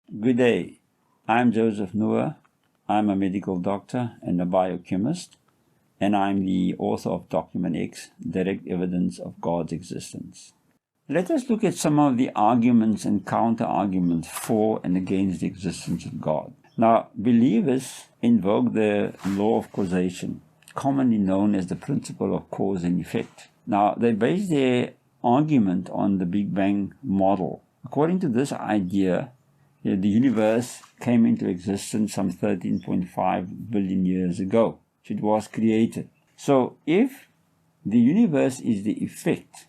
Good day. I'm Joseph Noah. I'm a medical doctor and a biochemist, and I'm the author of Document X, Direct Evidence of God's Existence. Let us look at some of the arguments and counter-arguments for and against the existence of God. Now, believers invoke the law of causation, commonly known as the principle of cause and effect. Now, they base their argument on the Big Bang model. According to this idea, the universe came into existence some 13.5 billion years ago. It was created. So if the universe is the effect,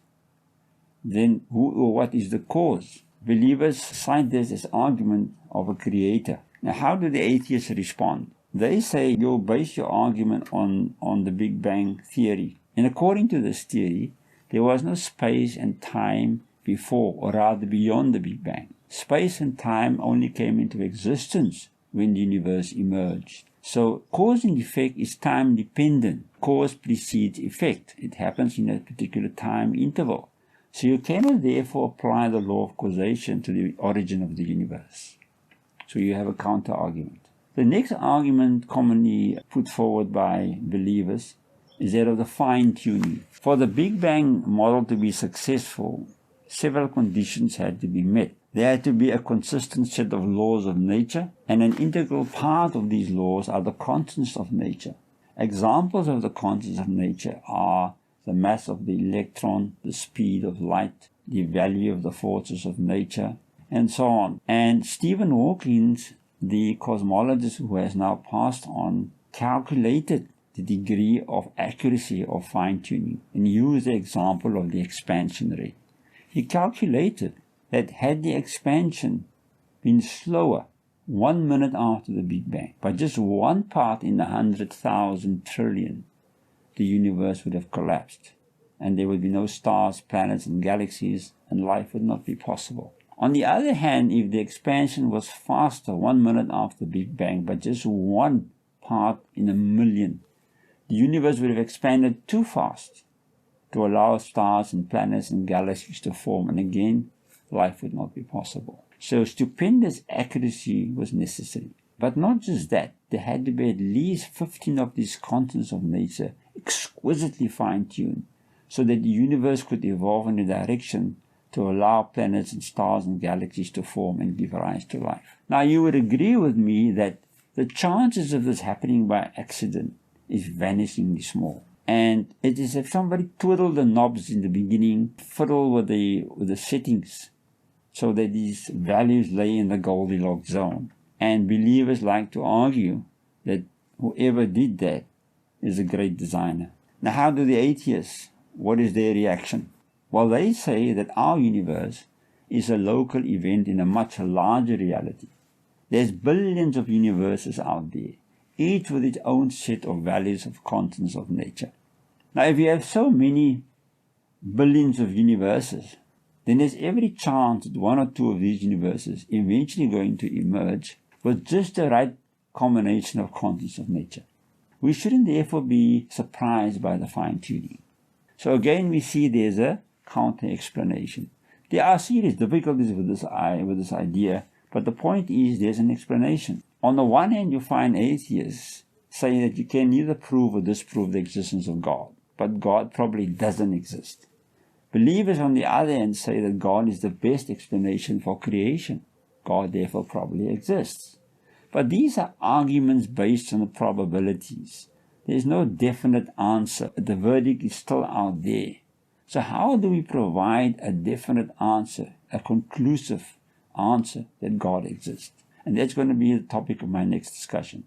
then who or what is the cause? Believers cite this as argument of a creator. Now, how do the atheists respond? They say you'll base your argument on the Big Bang theory. And according to this theory, there was no space and time before, or rather beyond the Big Bang. Space and time only came into existence when the universe emerged. So cause and effect is time dependent. Cause precedes effect. It happens in a particular time interval. So you cannot therefore apply the law of causation to the origin of the universe. So you have a counter argument. The next argument commonly put forward by believers is that of the fine-tuning. For the Big Bang model to be successful, several conditions had to be met. There had to be a consistent set of laws of nature, and an integral part of these laws are the constants of nature. Examples of the constants of nature are the mass of the electron, the speed of light, the value of the forces of nature, and so on. And Stephen Hawking, the cosmologist who has now passed on, calculated the degree of accuracy of fine-tuning and used the example of the expansion rate. He calculated that had the expansion been slower 1 minute after the Big Bang, by just one part in 100,000 trillion, the universe would have collapsed, and there would be no stars, planets, and galaxies, and life would not be possible. On the other hand, if the expansion was faster 1 minute after the Big Bang, by just one part in a million, the universe would have expanded too fast to allow stars and planets and galaxies to form, and again, life would not be possible. So stupendous accuracy was necessary. But not just that, there had to be at least 15 of these constants of nature exquisitely fine-tuned so that the universe could evolve in a direction to allow planets and stars and galaxies to form and give rise to life. Now, you would agree with me that the chances of this happening by accident is vanishingly small. And it is if somebody twiddled the knobs in the beginning, fiddle with the settings, so that these values lay in the Goldilocks zone. And believers like to argue that whoever did that is a great designer. Now, how do the atheists? What is their reaction? Well, they say that our universe is a local event in a much larger reality. There's billions of universes out there, each with its own set of values of constants of nature. Now, if you have so many billions of universes, then there's every chance that one or two of these universes eventually going to emerge with just the right combination of constants of nature. We shouldn't therefore be surprised by the fine-tuning. So again, we see there's a counter-explanation. There are serious difficulties with this idea, but the point is there's an explanation. On the one hand, you find atheists saying that you can neither prove or disprove the existence of God, but God probably doesn't exist. Believers, on the other hand, say that God is the best explanation for creation. God therefore probably exists. But these are arguments based on the probabilities. There is no definite answer. The verdict is still out there. So how do we provide a definite answer, a conclusive answer that God exists? And that's going to be the topic of my next discussion.